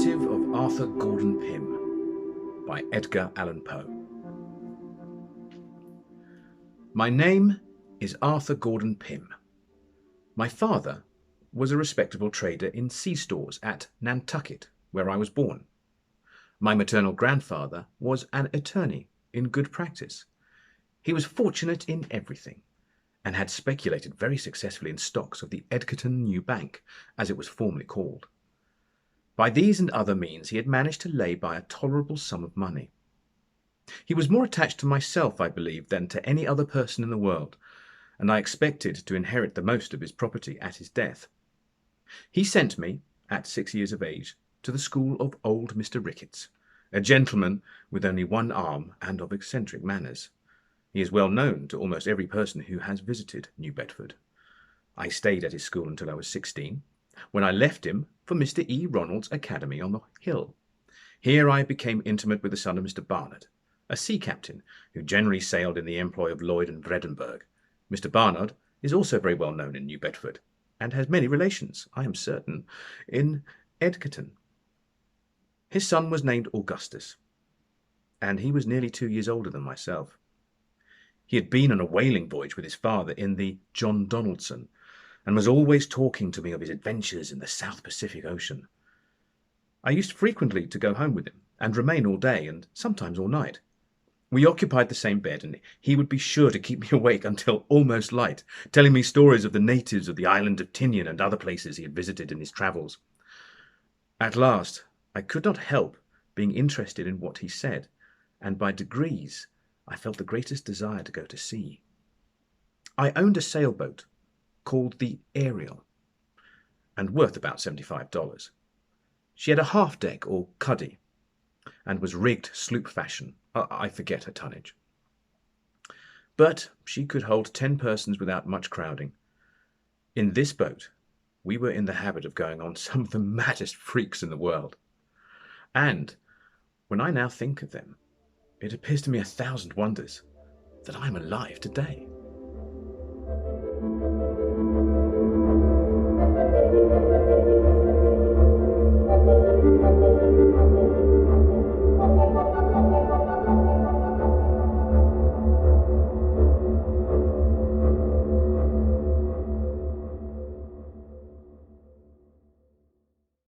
narrative of Arthur Gordon Pym by Edgar Allan Poe. My name is Arthur Gordon Pym. My father was a respectable trader in sea stores at Nantucket, where I was born. My maternal grandfather was an attorney in good practice. He was fortunate in everything, and had speculated very successfully in stocks of the Edgerton New Bank, as it was formerly called. By these and other means he had managed to lay by a tolerable sum of money. He was more attached to myself, I believe, than to any other person in the world, and I expected to inherit the most of his property at his death. He sent me, at 6 years of age, to the school of old Mr. Ricketts, a gentleman with only one arm and of eccentric manners. He is well known to almost every person who has visited New Bedford. I stayed at his school until I was 16, when I left him for Mr. E. Ronald's Academy on the Hill. Here I became intimate with the son of Mr. Barnard, a sea captain who generally sailed in the employ of Lloyd and Vredenburgh. Mr. Barnard is also very well known in New Bedford, and has many relations, I am certain, in Edgerton. His son was named Augustus, and he was nearly 2 years older than myself. He had been on a whaling voyage with his father in the John Donaldson, and was always talking to me of his adventures in the South Pacific Ocean. I used frequently to go home with him, and remain all day, and sometimes all night. We occupied the same bed, and he would be sure to keep me awake until almost light, telling me stories of the natives of the island of Tinian and other places he had visited in his travels. At last, I could not help being interested in what he said, and by degrees I felt the greatest desire to go to sea. I owned a sailboat called the Ariel, and worth about $75. She had a half-deck or cuddy, and was rigged sloop fashion. I forget her tonnage. But she could hold 10 persons without much crowding. In this boat, we were in the habit of going on some of the maddest freaks in the world. And when I now think of them, it appears to me 1,000 wonders that I am alive today.